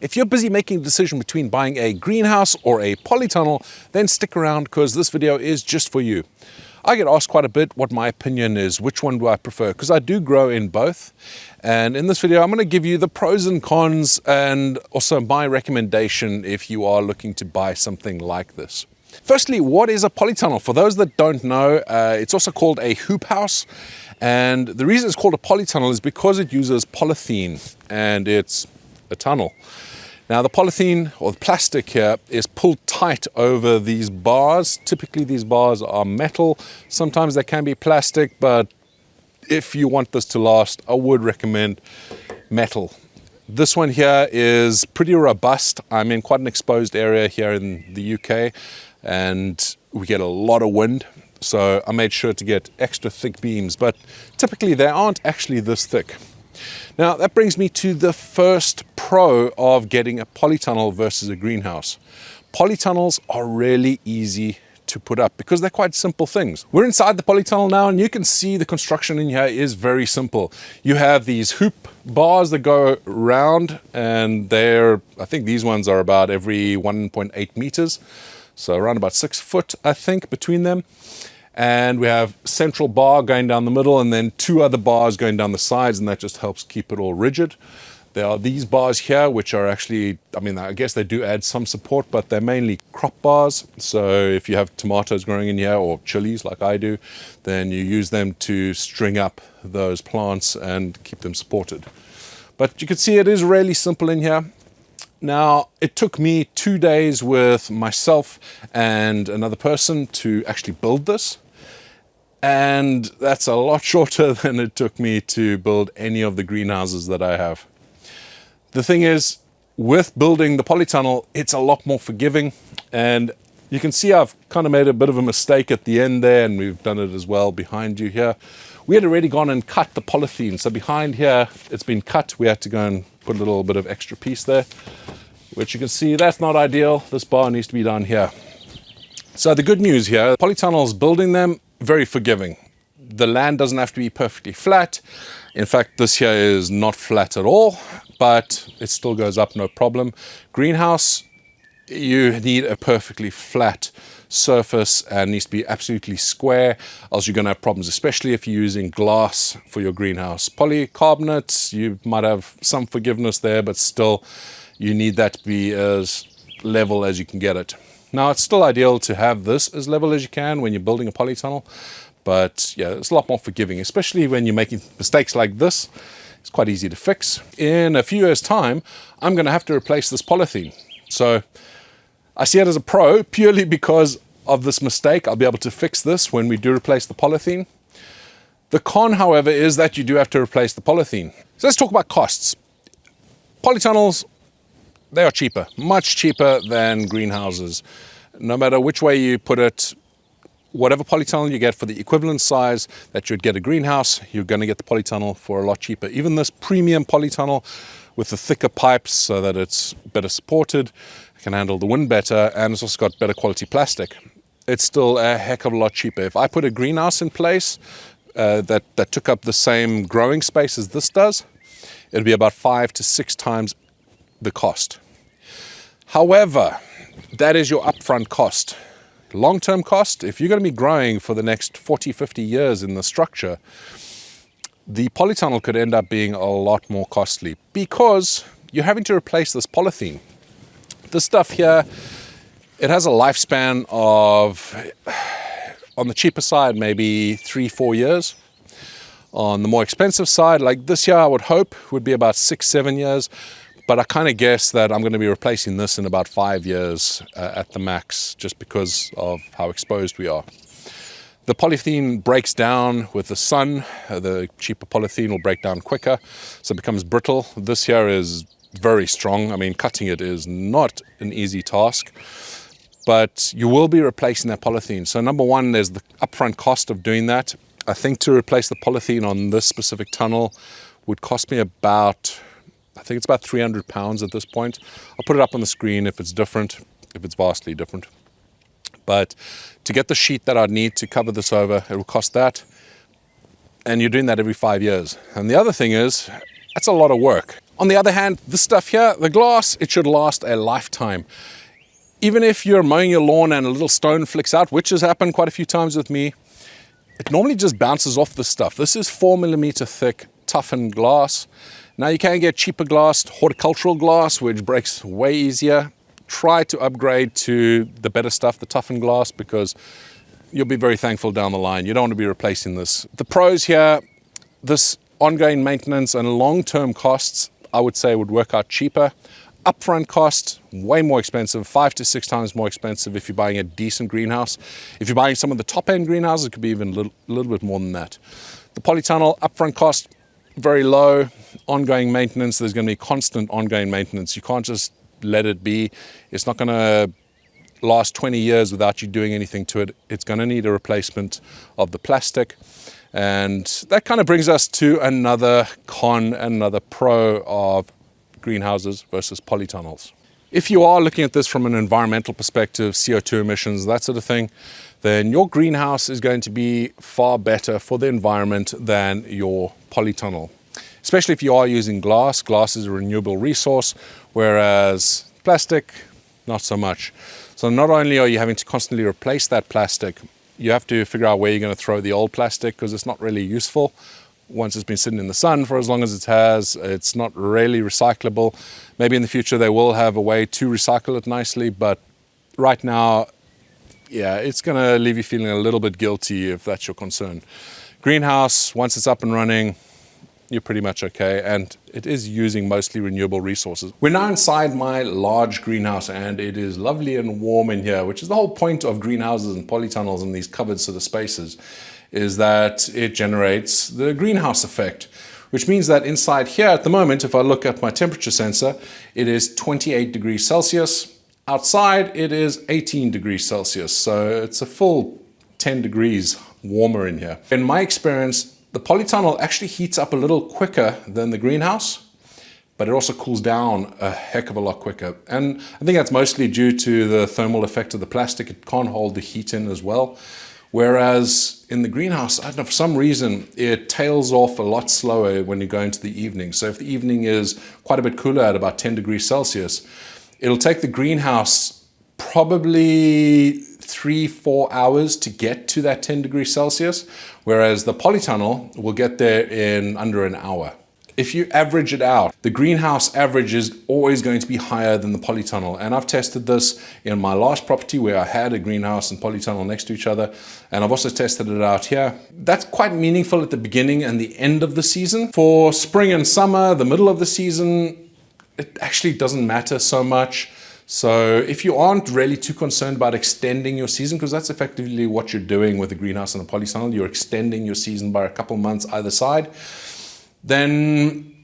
If you're busy making a decision between buying a greenhouse or a polytunnel, then stick around because this video is just for you. I get asked quite a bit what my opinion is, which one do I prefer, because I do grow in both. And in this video, I'm going to give you the pros and cons and also my recommendation if you are looking to buy something like this. Firstly, what is a polytunnel? For those that don't know, it's also called a hoop house. And the reason it's called a polytunnel is because it uses polythene and it's a tunnel. Now the polythene or the plastic here is pulled tight over these bars. Typically these bars are metal. Sometimes they can be plastic, but if you want this to last, I would recommend metal. This one here is pretty robust. I'm in quite an exposed area here in the UK and we get a lot of wind. So I made sure to get extra thick beams, but typically they aren't actually this thick. Now that brings me to the first pro of getting a polytunnel versus a greenhouse. Polytunnels are really easy to put up because they're quite simple things. We're inside the polytunnel now and you can see the construction in here is very simple. You have these hoop bars that go around and I think these ones are about every 1.8 meters. So around about 6 foot, I think, between them. And we have central bar going down the middle and then 2 other bars going down the sides, and that just helps keep it all rigid. There are these bars here, which are actually, I guess they do add some support, but they're mainly crop bars. So if you have tomatoes growing in here or chilies like I do, then you use them to string up those plants and keep them supported. But you can see it is really simple in here. Now, it took me 2 days with myself and another person to actually build this. And that's a lot shorter than it took me to build any of the greenhouses that I have. The thing is, with building the polytunnel, it's a lot more forgiving. And you can see I've kind of made a bit of a mistake at the end there, and we've done it as well behind you here. We had already gone and cut the polythene. So behind here, it's been cut. We had to go and put a little bit of extra piece there, which you can see that's not ideal. This bar needs to be done here. So the good news here, polytunnels, building them, very forgiving. The land doesn't have to be perfectly flat. In fact, this here is not flat at all, but it still goes up no problem. Greenhouse, you need a perfectly flat surface and needs to be absolutely square, else you're going to have problems, especially if you're using glass for your greenhouse. Polycarbonate, you might have some forgiveness there, but still you need that to be as level as you can get it. Now it's still ideal to have this as level as you can when you're building a polytunnel, but yeah, it's a lot more forgiving, especially when you're making mistakes like this. It's quite easy to fix. In a few years' time, I'm going to have to replace this polythene. So I see it as a pro purely because of this mistake. I'll be able to fix this when we do replace the polythene. The con, however, is that you do have to replace the polythene. So let's talk about costs. Polytunnels, they are cheaper, much cheaper than greenhouses. No matter which way you put it, whatever polytunnel you get for the equivalent size that you'd get a greenhouse, you're going to get the polytunnel for a lot cheaper. Even this premium polytunnel with the thicker pipes so that it's better supported, can handle the wind better, and it's also got better quality plastic. It's still a heck of a lot cheaper. If I put a greenhouse in place that took up the same growing space as this does, it'd be about 5 to 6 times the cost. However, that is your upfront cost. Long-term cost, if you're going to be growing for the next 40, 50 years in the structure, the polytunnel could end up being a lot more costly because you're having to replace this polythene. This stuff here, it has a lifespan of, on the cheaper side, maybe 3-4 years. On the more expensive side, like this here, I would hope would be about 6-7 years. But I kind of guess that I'm going to be replacing this in about 5 years at the max, just because of how exposed we are. The polythene breaks down with the sun. The cheaper polythene will break down quicker, so it becomes brittle. This here is very strong. Cutting it is not an easy task, but you will be replacing that polythene. So number one, there's the upfront cost of doing that. I think to replace the polythene on this specific tunnel would cost me about, I think it's about £300 at this point. I'll put it up on the screen if it's different, if it's vastly different. But to get the sheet that I'd need to cover this over, it will cost that. And you're doing that every 5 years. And the other thing is, that's a lot of work. On the other hand, this stuff here, the glass, it should last a lifetime. Even if you're mowing your lawn and a little stone flicks out, which has happened quite a few times with me, it normally just bounces off the stuff. This is 4mm thick, toughened glass. Now you can get cheaper glass, horticultural glass, which breaks way easier. Try to upgrade to the better stuff, the toughened glass, because you'll be very thankful down the line. You don't want to be replacing this. The pros here, this ongoing maintenance and long-term costs, I would say would work out cheaper. Upfront cost, way more expensive, 5 to 6 times more expensive if you're buying a decent greenhouse. If you're buying some of the top-end greenhouses, it could be even a little bit more than that. The Polytunnel, upfront cost, very low. Ongoing maintenance, there's going to be constant ongoing maintenance. You can't just let it be. It's not going to last 20 years without you doing anything to it. It's going to need a replacement of the plastic. And that kind of brings us to another con, another pro of greenhouses versus polytunnels. If you are looking at this from an environmental perspective, CO2 emissions, that sort of thing, then your greenhouse is going to be far better for the environment than your polytunnel. Especially if you are using glass. Glass is a renewable resource, whereas plastic, not so much. So not only are you having to constantly replace that plastic, you have to figure out where you're going to throw the old plastic because it's not really useful. Once it's been sitting in the sun for as long as it has, it's not really recyclable. Maybe in the future they will have a way to recycle it nicely, but right now, yeah, it's going to leave you feeling a little bit guilty if that's your concern. Greenhouse, once it's up and running, you're pretty much okay, and it is using mostly renewable resources. We're now inside my large greenhouse, and it is lovely and warm in here, which is the whole point of greenhouses and polytunnels and these covered sort of spaces, is that it generates the greenhouse effect, which means that inside here at the moment, if I look at my temperature sensor, it is 28 degrees Celsius. Outside, it is 18 degrees Celsius, so it's a full 10 degrees warmer in here. In my experience, the polytunnel actually heats up a little quicker than the greenhouse, but it also cools down a heck of a lot quicker. And I think that's mostly due to the thermal effect of the plastic. It can't hold the heat in as well. Whereas in the greenhouse, I don't know, for some reason, it tails off a lot slower when you go into the evening. So if the evening is quite a bit cooler at about 10 degrees Celsius, it'll take the greenhouse probably 3-4 hours to get to that 10 degrees Celsius, whereas the polytunnel will get there in under an hour. If you average it out, the greenhouse average is always going to be higher than the polytunnel. And I've tested this in my last property where I had a greenhouse and polytunnel next to each other. And I've also tested it out here. That's quite meaningful at the beginning and the end of the season. For spring and summer, the middle of the season, it actually doesn't matter so much. So if you aren't really too concerned about extending your season, because that's effectively what you're doing with the greenhouse and the polytunnel, you're extending your season by a couple months either side, then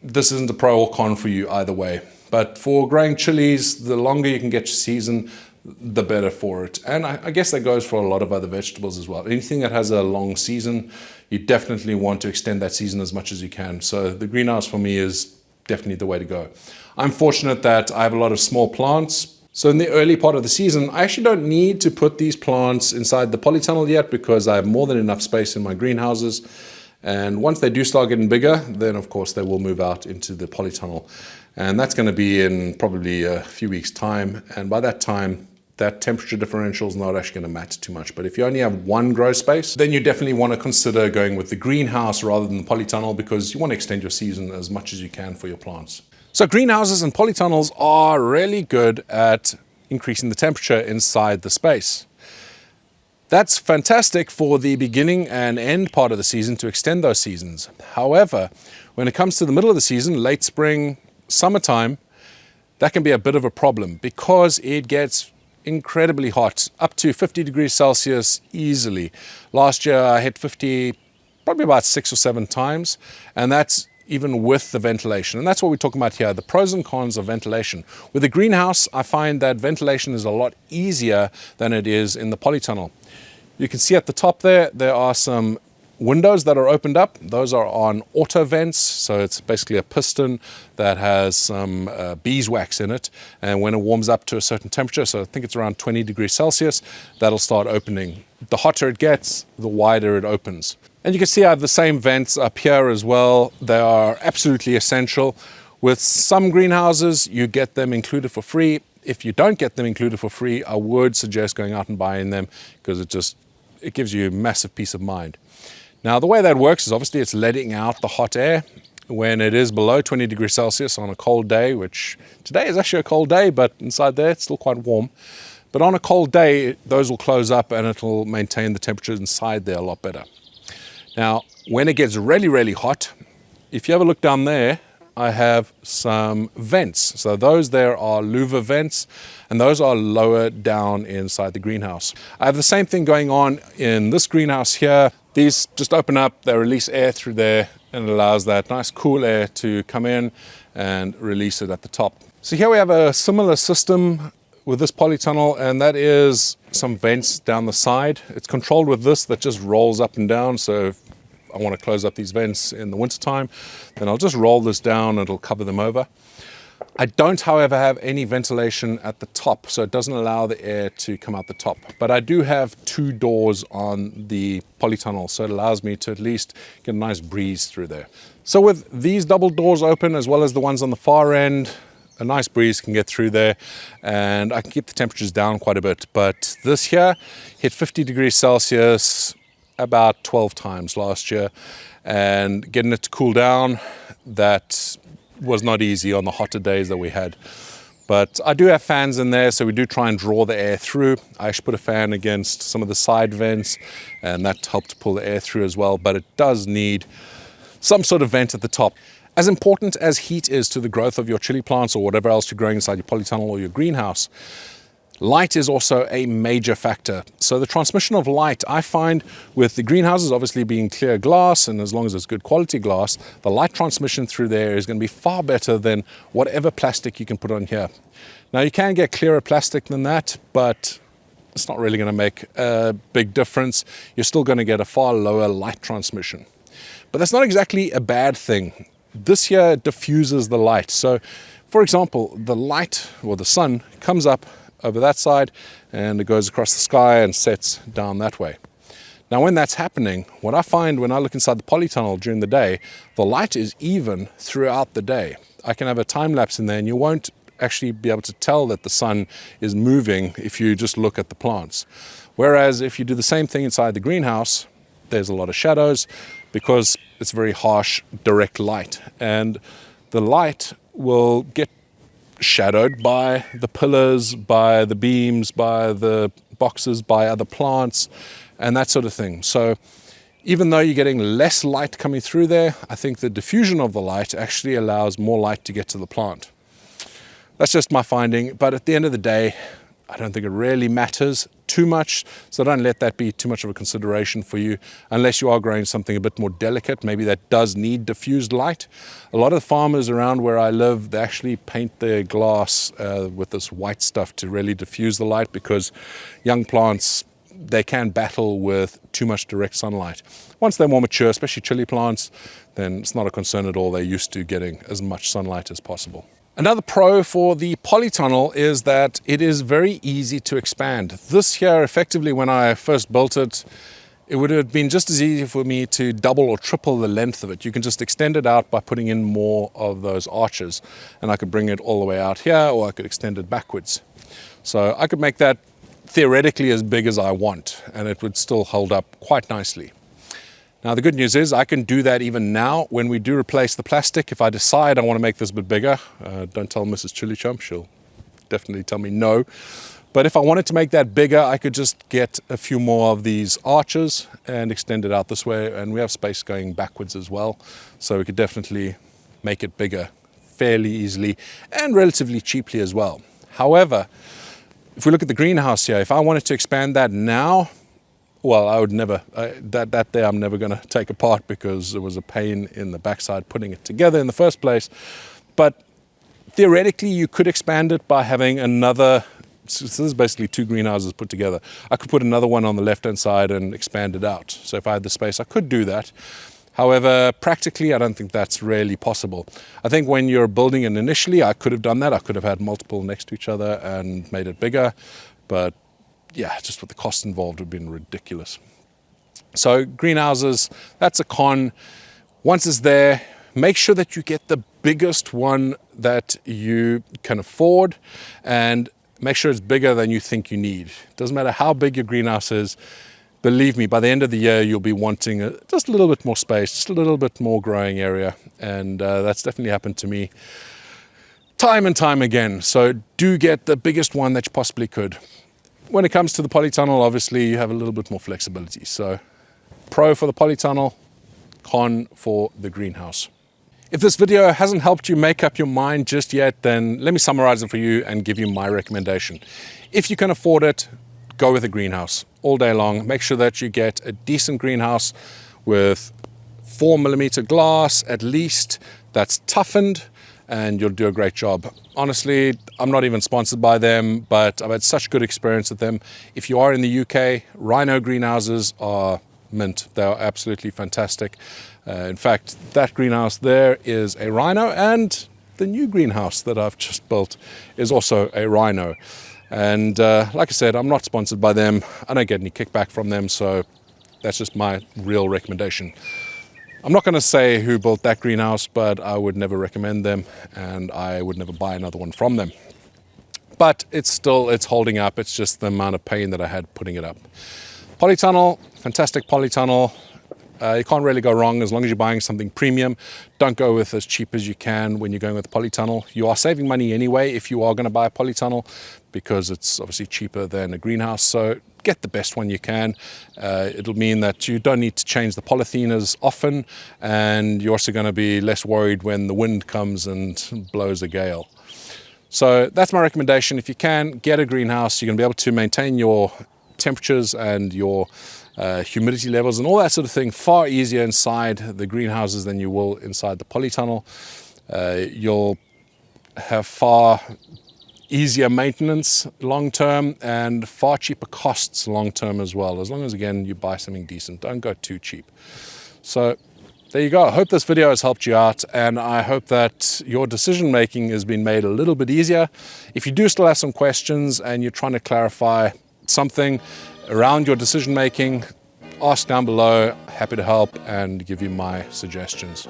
this isn't a pro or con for you either way. But for growing chilies, the longer you can get your season, the better for it. And I guess that goes for a lot of other vegetables as well. Anything that has a long season, you definitely want to extend that season as much as you can. So the greenhouse for me is definitely the way to go. I'm fortunate that I have a lot of small plants. So in the early part of the season, I actually don't need to put these plants inside the polytunnel yet because I have more than enough space in my greenhouses. And once they do start getting bigger, then of course they will move out into the polytunnel. And that's going to be in probably a few weeks' time. And by that time, that temperature differential is not actually going to matter too much. But if you only have one grow space, then you definitely want to consider going with the greenhouse rather than the polytunnel because you want to extend your season as much as you can for your plants. So greenhouses and polytunnels are really good at increasing the temperature inside the space. That's fantastic for the beginning and end part of the season to extend those seasons. However, when it comes to the middle of the season, late spring, summertime, that can be a bit of a problem because it gets incredibly hot, up to 50 degrees Celsius easily. Last year I hit 50 probably about 6 or 7 times, and that's even with the ventilation. And that's what we're talking about here, the pros and cons of ventilation. With a greenhouse, I find that ventilation is a lot easier than it is in the polytunnel. You can see at the top there are some windows that are opened up. Those are on auto vents, so it's basically a piston that has some beeswax in it, and when it warms up to a certain temperature, so I think it's around 20 degrees Celsius, that'll start opening. The hotter it gets, the wider it opens. And you can see I have the same vents up here as well. They are absolutely essential. With some greenhouses, you get them included for free. If you don't get them included for free, I would suggest going out and buying them, because it gives you a massive peace of mind. Now, the way that works is obviously it's letting out the hot air when it is below 20 degrees Celsius on a cold day, which today is actually a cold day, but inside there it's still quite warm. But on a cold day, those will close up and it'll maintain the temperature inside there a lot better. Now, when it gets really, really hot, if you have a look down there, I have some vents. So those there are louver vents, and those are lower down inside the greenhouse. I have the same thing going on in this greenhouse here. These just open up, they release air through there, and it allows that nice cool air to come in and release it at the top. So here we have a similar system with this polytunnel, and that is some vents down the side. It's controlled with this that just rolls up and down. So if I want to close up these vents in the winter time, then I'll just roll this down and it'll cover them over. I don't, however, have any ventilation at the top, so it doesn't allow the air to come out the top. But I do have 2 doors on the polytunnel, so it allows me to at least get a nice breeze through there. So with these double doors open, as well as the ones on the far end, a nice breeze can get through there, and I can keep the temperatures down quite a bit. But this here hit 50 degrees Celsius about 12 times last year, and getting it to cool down, that was not easy on the hotter days that we had. But I do have fans in there, so we do try and draw the air through. I actually put a fan against some of the side vents, and that helped pull the air through as well, but it does need some sort of vent at the top. As important as heat is to the growth of your chili plants or whatever else you're growing inside your polytunnel or your greenhouse, light is also a major factor. So the transmission of light, I find with the greenhouses obviously being clear glass, and as long as it's good quality glass, the light transmission through there is going to be far better than whatever plastic you can put on here. Now, you can get clearer plastic than that, but it's not really going to make a big difference. You're still going to get a far lower light transmission. But that's not exactly a bad thing. This here diffuses the light. So, for example, the light or the sun comes up over that side and it goes across the sky and sets down that way. Now, when that's happening, what I find when I look inside the polytunnel during the day, the light is even throughout the day. I can have a time lapse in there and you won't actually be able to tell that the sun is moving if you just look at the plants. Whereas if you do the same thing inside the greenhouse, there's a lot of shadows because it's very harsh, direct light. And the light will get shadowed by the pillars, by the beams, by the boxes, by other plants, and that sort of thing. So even though you're getting less light coming through there, I think the diffusion of the light actually allows more light to get to the plant. That's just my finding, but at the end of the day, I don't think it really matters too much, so don't let that be too much of a consideration for you unless you are growing something a bit more delicate, maybe that does need diffused light. A lot of the farmers around where I live, they actually paint their glass with this white stuff to really diffuse the light, because young plants, they can battle with too much direct sunlight. Once they're more mature, especially chili plants, then it's not a concern at all. They're used to getting as much sunlight as possible. Another pro for the polytunnel is that it is very easy to expand. This here, effectively, when I first built it, it would have been just as easy for me to double or triple the length of it. You can just extend it out by putting in more of those arches, and I could bring it all the way out here, or I could extend it backwards. So I could make that theoretically as big as I want, and it would still hold up quite nicely. Now, the good news is I can do that even now when we do replace the plastic. If I decide I want to make this a bit bigger, don't tell Mrs. Chili Chump, she'll definitely tell me no. But if I wanted to make that bigger, I could just get a few more of these arches and extend it out this way. And we have space going backwards as well. So we could definitely make it bigger fairly easily and relatively cheaply as well. However, if we look at the greenhouse here, if I wanted to expand that now, well, I would never, that there I'm never going to take apart, because it was a pain in the backside putting it together in the first place. But theoretically, you could expand it by having another, so this is basically 2 greenhouses put together. I could put another one on the left-hand side and expand it out. So if I had the space, I could do that. However, practically, I don't think that's really possible. I think when you're building it initially, I could have done that. I could have had multiple next to each other and made it bigger. But yeah, just with the cost involved would have been ridiculous. So greenhouses, that's a con. Once it's there, make sure that you get the biggest one that you can afford, and make sure it's bigger than you think you need. It doesn't matter how big your greenhouse is. Believe me, by the end of the year, you'll be wanting just a little bit more space, just a little bit more growing area. And that's definitely happened to me time and time again. So do get the biggest one that you possibly could. When it comes to the polytunnel, obviously you have a little bit more flexibility. So pro for the polytunnel, con for the greenhouse. If this video hasn't helped you make up your mind just yet, then let me summarize it for you and give you my recommendation. If you can afford it, go with a greenhouse all day long. Make sure that you get a decent greenhouse with 4mm glass at least that's toughened, and you'll do a great job. Honestly, I'm not even sponsored by them, but I've had such good experience with them. If you are in the UK, Rhino greenhouses are mint. They are absolutely fantastic. In fact, that greenhouse there is a Rhino, and the new greenhouse that I've just built is also a Rhino. And like I said, I'm not sponsored by them. I don't get any kickback from them, so that's just my real recommendation. I'm not going to say who built that greenhouse, but I would never recommend them, and I would never buy another one from them. But it's holding up. It's just the amount of pain that I had putting it up. Polytunnel, fantastic polytunnel. You can't really go wrong as long as you're buying something premium. Don't go with as cheap as you can when you're going with a polytunnel. You are saving money anyway if you are going to buy a polytunnel, because it's obviously cheaper than a greenhouse. So get the best one you can. It'll mean that you don't need to change the polythene as often, and you're also going to be less worried when the wind comes and blows a gale. So that's my recommendation. If you can, get a greenhouse. You're going to be able to maintain your temperatures and your humidity levels and all that sort of thing far easier inside the greenhouses than you will inside the polytunnel. You'll have far easier maintenance long term and far cheaper costs long term as well, as long as, again, you buy something decent. Don't go too cheap. So there you go. I hope this video has helped you out, and I hope that your decision making has been made a little bit easier. If you do still have some questions and you're trying to clarify something around your decision making, ask down below. Happy to help and give you my suggestions.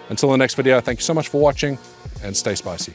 Until the next video, thank you so much for watching, and stay spicy.